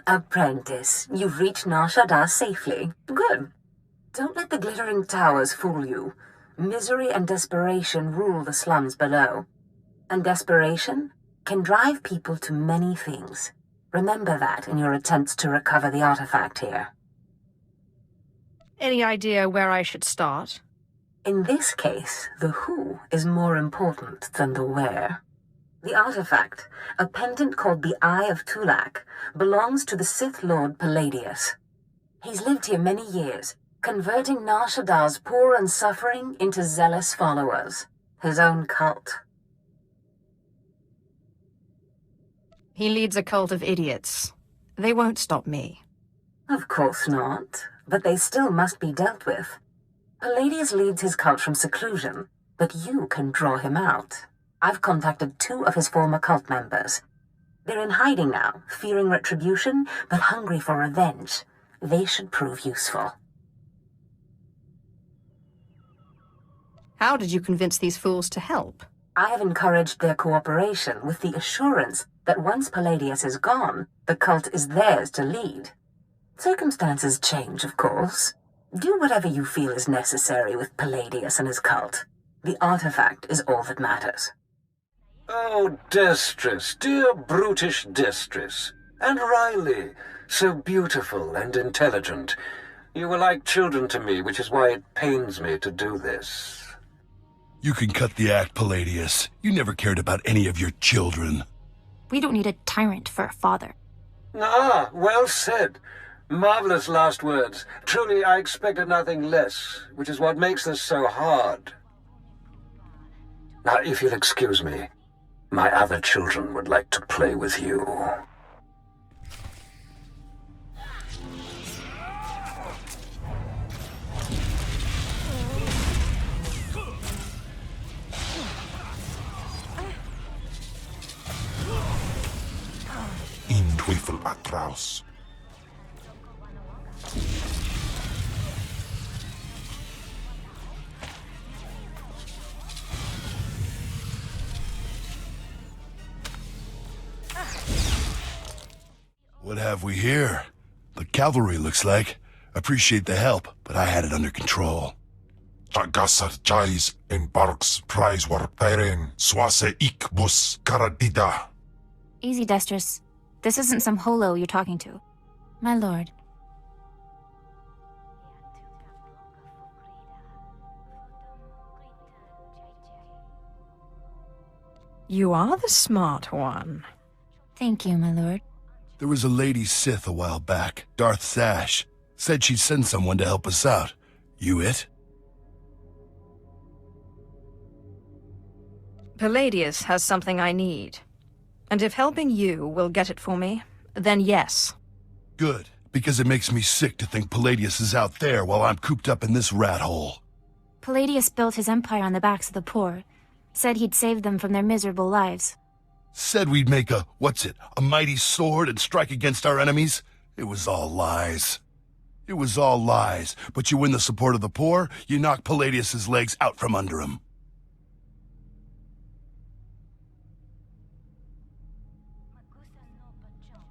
Apprentice, you've reached Nar Shaddaa safely. Good. Don't let the glittering towers fool you. Misery and desperation rule the slums below. And desperation can drive people to many things. Remember that in your attempts to recover the artifact here. Any idea where I should start? In this case, the who is more important than the where. The artifact, a pendant called the Eye of Tulak, belongs to the Sith Lord Palladius. He's lived here many years, converting Nar Shaddaa's poor and suffering into zealous followers. His own cult. He leads a cult of idiots. They won't stop me. Of course not, but they still must be dealt with. Palladius leads his cult from seclusion, but you can draw him out. I've contacted 2 of his former cult members. They're in hiding now, fearing retribution, but hungry for revenge. They should prove useful. How did you convince these fools to help? I have encouraged their cooperation with the assurance that once Palladius is gone, the cult is theirs to lead. Circumstances change, of course. Do whatever you feel is necessary with Palladius and his cult. The artifact is all that matters. Oh, Destress, dear brutish Destress. And Riley, so beautiful and intelligent. You were like children to me, which is why it pains me to do this. You can cut the act, Palladius. You never cared about any of your children. We don't need a tyrant for a father. Ah, well said. Marvelous last words. Truly, I expected nothing less, which is what makes this so hard. Now, if you'll excuse me, my other children would like to play with you. In Teufel atraus. What have we here? The cavalry, looks like. Appreciate the help, but I had it under control. Tagasar Jais embarks prize war peren swase ik bus karadida. Easy, Destress. This isn't some holo you're talking to. My lord. You are the smart one. Thank you, my lord. There was a lady Sith a while back, Darth Zash. Said she'd send someone to help us out. You it? Palladius has something I need. And if helping you will get it for me, then yes. Good, because it makes me sick to think Palladius is out there while I'm cooped up in this rat hole. Palladius built his empire on the backs of the poor. Said he'd save them from their miserable lives. Said we'd make a mighty sword and strike against our enemies? It was all lies. It was all lies, but you win the support of the poor, you knock Palladius's legs out from under him.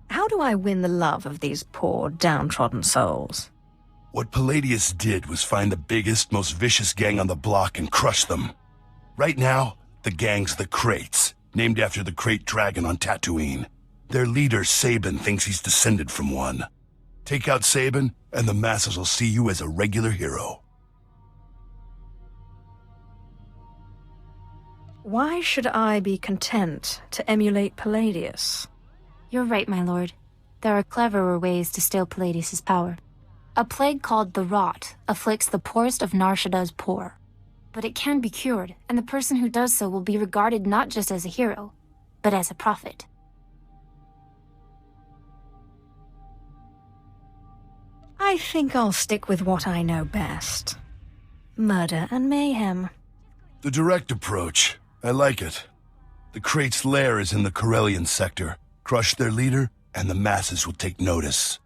How do I win the love of these poor, downtrodden souls? What Palladius did was find the biggest, most vicious gang on the block and crush them. Right now, the gang's the Crates, named after the Crate Dragon on Tatooine. Their leader, Sabin, thinks he's descended from one. Take out Sabin, and the masses will see you as a regular hero. Why should I be content to emulate Palladius? You're right, my lord. There are cleverer ways to steal Palladius's power. A plague called the Rot afflicts the poorest of Nar Shaddaa's poor. But it can be cured, and the person who does so will be regarded not just as a hero, but as a prophet. I think I'll stick with what I know best. Murder and mayhem. The direct approach. I like it. The Crate's lair is in the Corellian sector. Crush their leader, and the masses will take notice.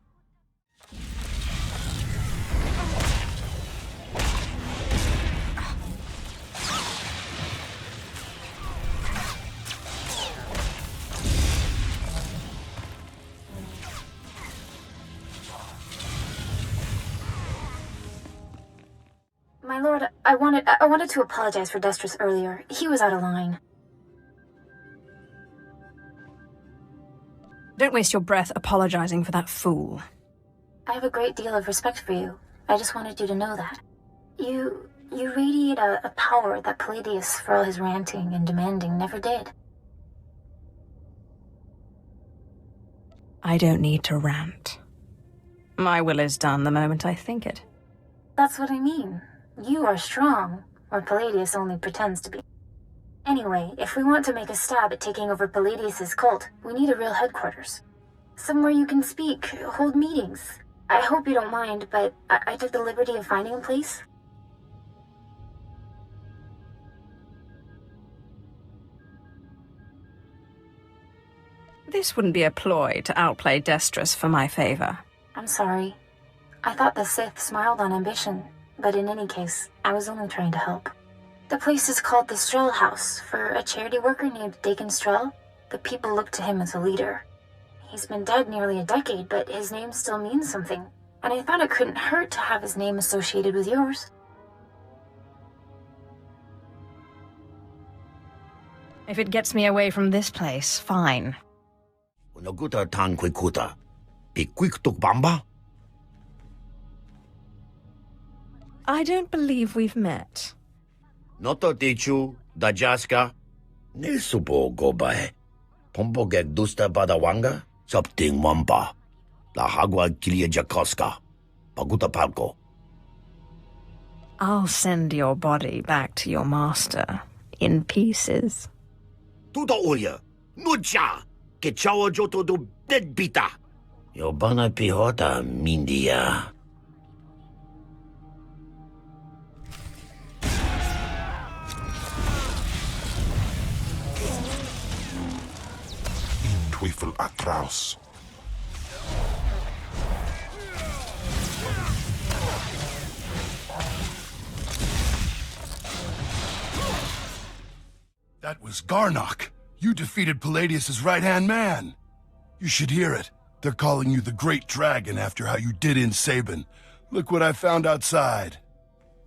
My lord, I wanted to apologize for Destrus earlier. He was out of line. Don't waste your breath apologizing for that fool. I have a great deal of respect for you. I just wanted you to know that. You radiate a power that Palladius, for all his ranting and demanding, never did. I don't need to rant. My will is done the moment I think it. That's what I mean. You are strong, or Palladius only pretends to be. Anyway, if we want to make a stab at taking over Palladius's cult, we need a real headquarters. Somewhere you can speak, hold meetings. I hope you don't mind, but I took the liberty of finding a place. This wouldn't be a ploy to outplay Destrus for my favor. I'm sorry. I thought the Sith smiled on ambition, but in any case, I was only trying to help. The place is called the Strel House, for a charity worker named Dakin Strel. The people look to him as a leader. He's been dead nearly a decade, but his name still means something, and I thought it couldn't hurt to have his name associated with yours. If it gets me away from this place, fine. Unaguta tan kwikuta. Pikwiktuk bamba? I don't believe we've met. Noto tichu, dajaska, nisupo gobae. Pompogek dusta badawanga, sapting wampa. La hagwa kilia jakoska. Paguta palko. I'll send your body back to your master, in pieces. Tuta ulia, nucha, que chawa joto do deadbita. Yobana pihota, mindia. Teufel atraus. That was Garnock. You defeated Palladius's right-hand man. You should hear it. They're calling you the Great Dragon after how you did in Sabin. Look what I found outside.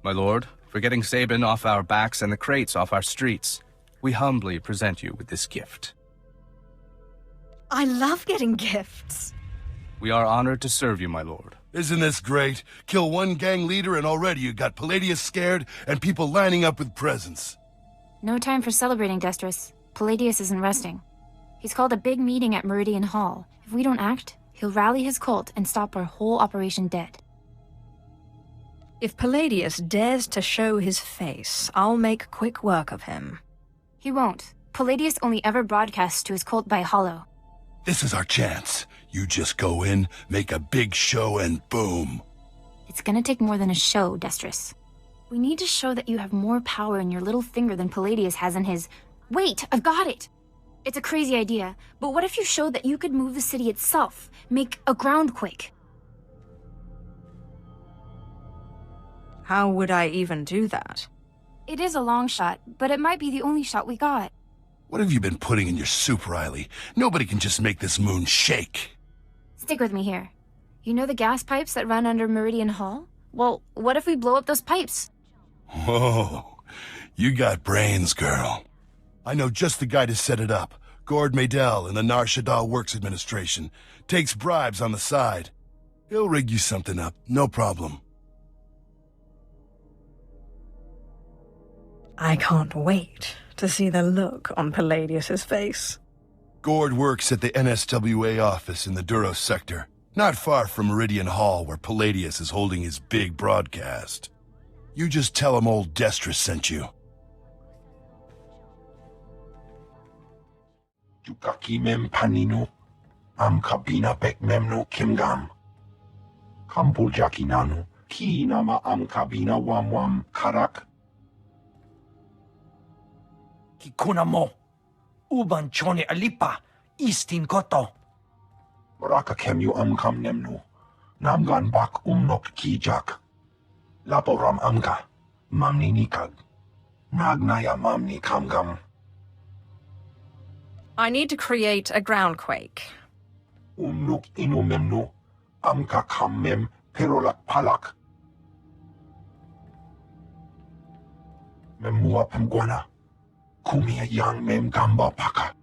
My lord, for getting Sabin off our backs and the crates off our streets, we humbly present you with this gift. I love getting gifts. We are honored to serve you, my lord. Isn't this great? Kill one gang leader and already you got Palladius scared and people lining up with presents. No time for celebrating, Destrus. Palladius isn't resting. He's called a big meeting at Meridian Hall. If we don't act, he'll rally his cult and stop our whole operation dead. If Palladius dares to show his face, I'll make quick work of him. He won't. Palladius only ever broadcasts to his cult by hollow. This is our chance. You just go in, make a big show, and boom. It's gonna take more than a show, Destrus. We need to show that you have more power in your little finger than Palladius has in his... Wait, I've got it! It's a crazy idea, but what if you showed that you could move the city itself? Make a groundquake? How would I even do that? It is a long shot, but it might be the only shot we got. What have you been putting in your soup, Riley? Nobody can just make this moon shake. Stick with me here. You know the gas pipes that run under Meridian Hall? Well, what if we blow up those pipes? Whoa, you got brains, girl. I know just the guy to set it up. Gord Maydell in the Nar Shaddaa Works Administration. Takes bribes on the side. He'll rig you something up, no problem. I can't wait to see the look on Palladius's face. Gord works at the NSWA office in the Duros sector, not far from Meridian Hall where Palladius is holding his big broadcast. You just tell him old Destrus sent you. Yukaki mem panino. Am kabina pek memno kimgam. Kampul jakinano. Ki nama am kabina wam karak. Kikuna mo. Uban chone alipa. Istin koto. Baraka kemyu am kam nemno. Namgan bak umnok kijak. Laporam amka. Mamni nikag. Nagnaya mamni kamgam. I need to create a groundquake. Umnuk inumemno. Amka kammem perolak palak. Memua pemguana. Kumia yang mem gamba paka.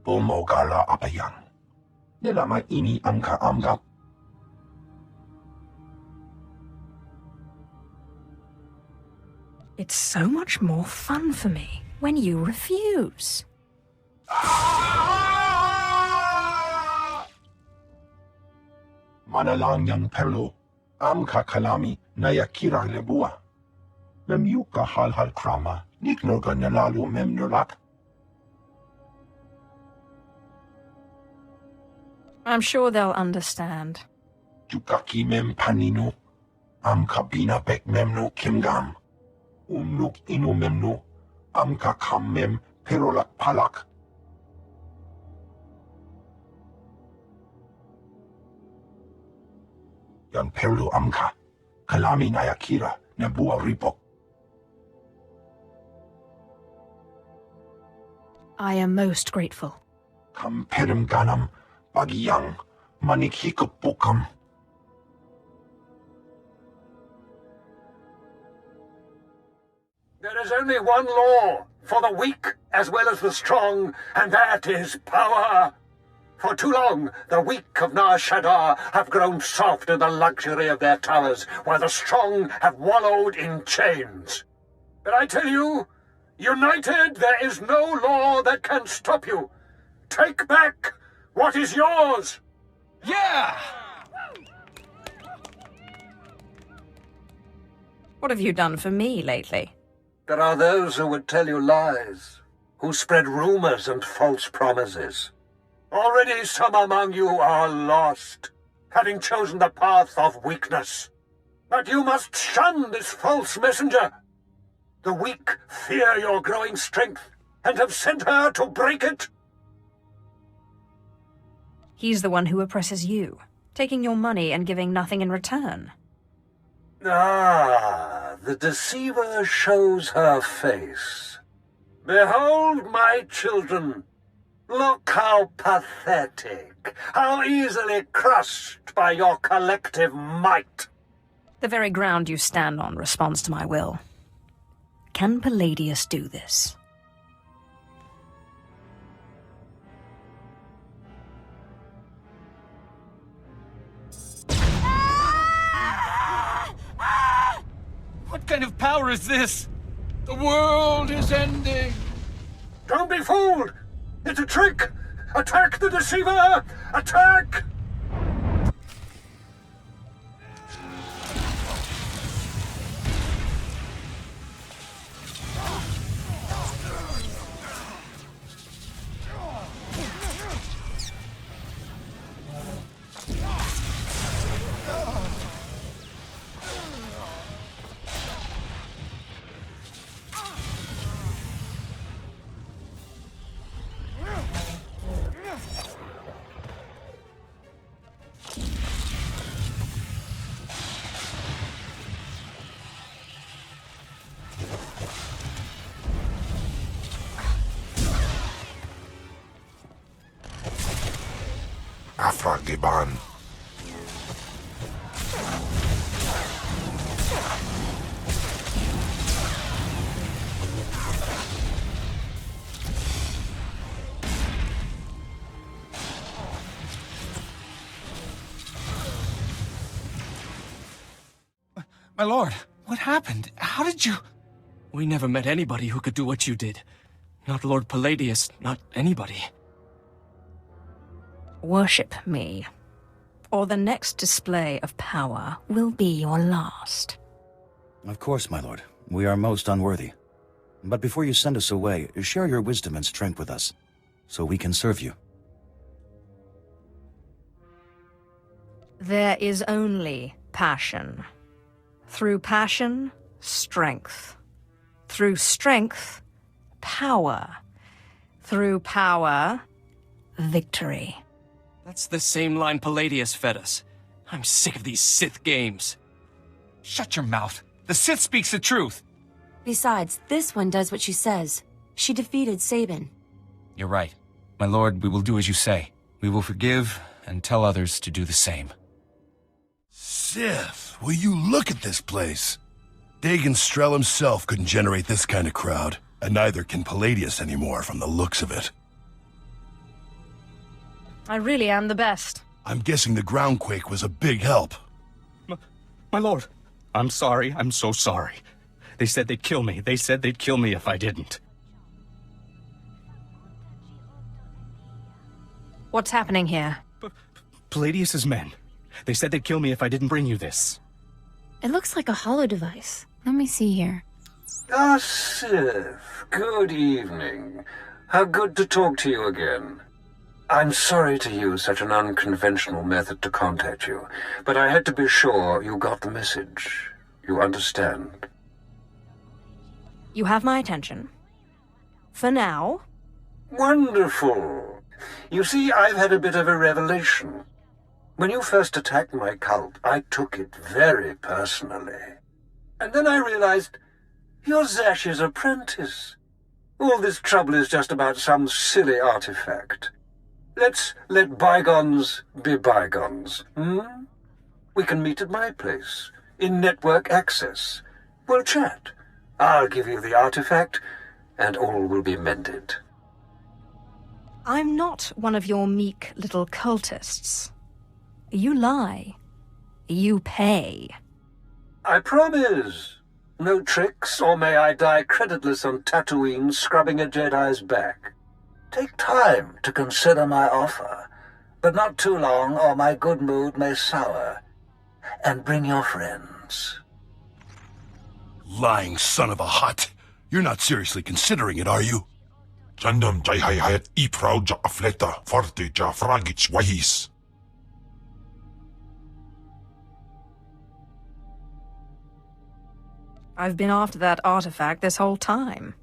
Bomogala apayang. Nilama ini amka amgap. It's so much more fun for me when you refuse. Manalang yang perlu. Amka kalami nayakira lebua. Memyuka hal krama. Niknoga nalalu memnulak. I'm sure they'll understand. Jukaki mem panino. Amka bina bek memno kimgam. Umnuk inu memno. Amka kam mem perolak palak. Yan perlu amka. Kalami nayakira nebua ripok. I am most grateful. Kam perem ganam bagiyang manikikupukam. There is only one law for the weak as well as the strong, and that is power. For too long, the weak of Nar Shaddaa have grown soft in the luxury of their towers, while the strong have wallowed in chains. But I tell you, united, there is no law that can stop you. Take back what is yours. Yeah! What have you done for me lately? There are those who would tell you lies, who spread rumors and false promises. Already some among you are lost, having chosen the path of weakness. But you must shun this false messenger. The weak fear your growing strength, and have sent her to break it. He's the one who oppresses you, taking your money and giving nothing in return. Ah, the deceiver shows her face. Behold, my children. Look how pathetic, how easily crushed by your collective might. The very ground you stand on responds to my will. Can Palladius do this? What kind of power is this? The world is ending. Don't be fooled! It's a trick! Attack the deceiver! Attack! Afragiban. My lord, what happened? How did you... We never met anybody who could do what you did. Not Lord Palladius, not anybody. Worship me, or the next display of power will be your last. Of course, my lord. We are most unworthy. But before you send us away, share your wisdom and strength with us, so we can serve you. There is only passion. Through passion, strength. Through strength, power. Through power, victory. That's the same line Palladius fed us. I'm sick of these Sith games. Shut your mouth. The Sith speaks the truth. Besides, this one does what she says. She defeated Sabin. You're right. My lord, we will do as you say. We will forgive and tell others to do the same. Sith, will you look at this place? Dagon Strel himself couldn't generate this kind of crowd, and neither can Palladius anymore from the looks of it. I really am the best. I'm guessing the groundquake was a big help. My lord, I'm sorry. I'm so sorry. They said they'd kill me. They said they'd kill me if I didn't. What's happening here? Palladius's men. They said they'd kill me if I didn't bring you this. It looks like a hollow device. Let me see here. Ah, Sith. Good evening. How good to talk to you again. I'm sorry to use such an unconventional method to contact you, but I had to be sure you got the message. You understand? You have my attention. For now. Wonderful. You see, I've had a bit of a revelation. When you first attacked my cult, I took it very personally. And then I realized you're Zash's apprentice. All this trouble is just about some silly artifact. Let's let bygones be bygones, We can meet at my place, in network access. We'll chat. I'll give you the artifact, and all will be mended. I'm not one of your meek little cultists. You lie. You pay. I promise. No tricks, or may I die creditless on Tatooine scrubbing a Jedi's back. Take time to consider my offer, but not too long, or my good mood may sour. And bring your friends. Lying son of a hut. You're not seriously considering it, are you? Jandam jai hayat iprau ja afleta forte ja fragits wahis. I've been after that artifact this whole time.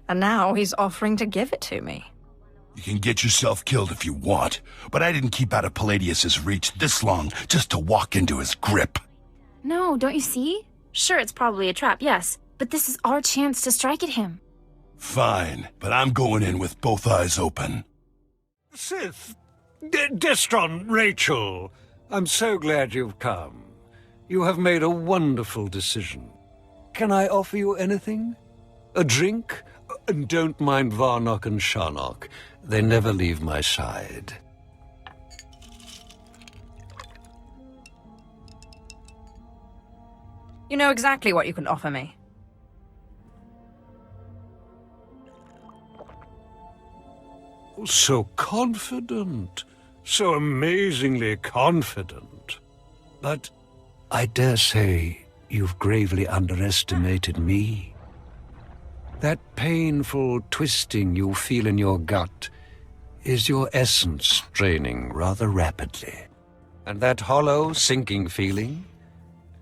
And now he's offering to give it to me. You can get yourself killed if you want, but I didn't keep out of Palladius's reach this long just to walk into his grip. No, don't you see? Sure, it's probably a trap, yes, but this is our chance to strike at him. Fine, but I'm going in with both eyes open. Sith, Destron, Rachel, I'm so glad you've come. You have made a wonderful decision. Can I offer you anything? A drink? And don't mind Varnock and Sharnock. They never leave my side. You know exactly what you can offer me. So confident. So amazingly confident. But I dare say you've gravely underestimated me. That painful twisting you feel in your gut is your essence draining rather rapidly. And that hollow, sinking feeling?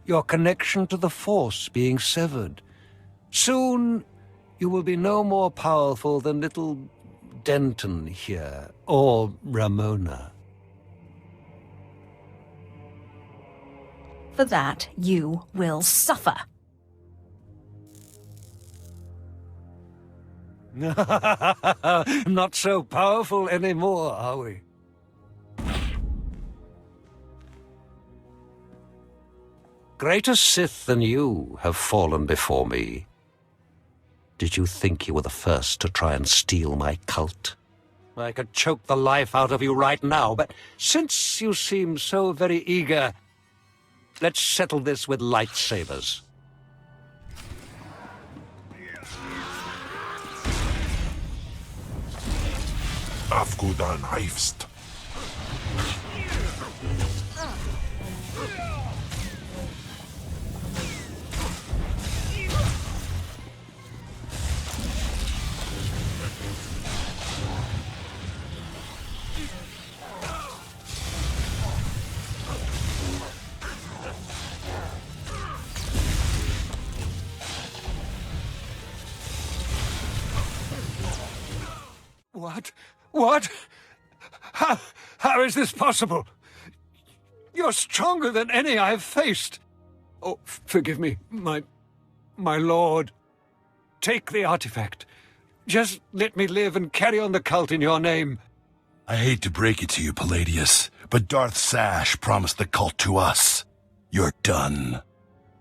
Your connection to the Force being severed. Soon, you will be no more powerful than little Denton here, or Ramona. For that, you will suffer. Not so powerful anymore, are we? Greater Sith than you have fallen before me. Did you think you were the first to try and steal my cult? I could choke the life out of you right now, but since you seem so very eager, let's settle this with lightsabers. Afgoodan Heifst. What? How is this possible? You're stronger than any I've faced. Oh, forgive me, my lord. Take the artifact. Just let me live and carry on the cult in your name. I hate to break it to you, Palladius, but Darth Zash promised the cult to us. You're done.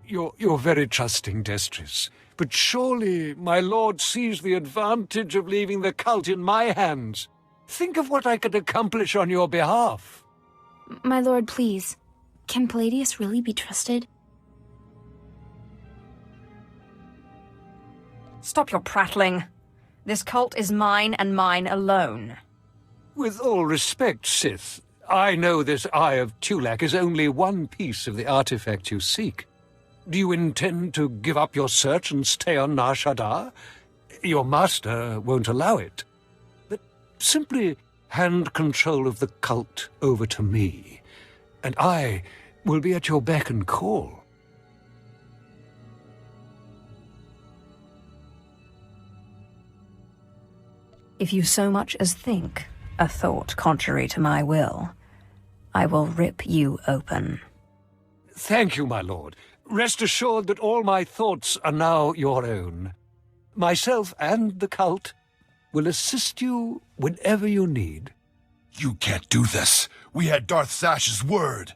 You're very trusting, Destris. But surely my lord sees the advantage of leaving the cult in my hands. Think of what I could accomplish on your behalf. My lord, please. Can Palladius really be trusted? Stop your prattling. This cult is mine and mine alone. With all respect, Sith, I know this Eye of Tulak is only one piece of the artifact you seek. Do you intend to give up your search and stay on Nar Shaddaa? Your master won't allow it. But simply hand control of the cult over to me, and I will be at your beck and call. If you so much as think a thought contrary to my will, I will rip you open. Thank you, my lord. Rest assured that all my thoughts are now your own. Myself and the cult will assist you whenever you need. You can't do this. We had Darth Zash's word.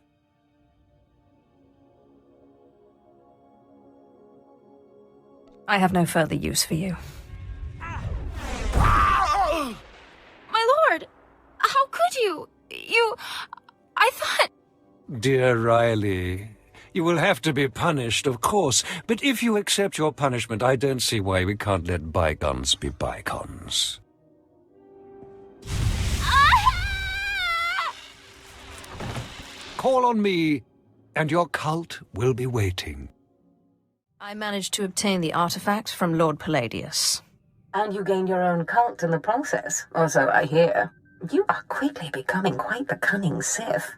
I have no further use for you. My lord! How could you? I thought... Dear Riley, you will have to be punished, of course, but if you accept your punishment, I don't see why we can't let bygones be bygones. Call on me, and your cult will be waiting. I managed to obtain the artifact from Lord Palladius. And you gained your own cult in the process, or so I hear. You are quickly becoming quite the cunning Sith.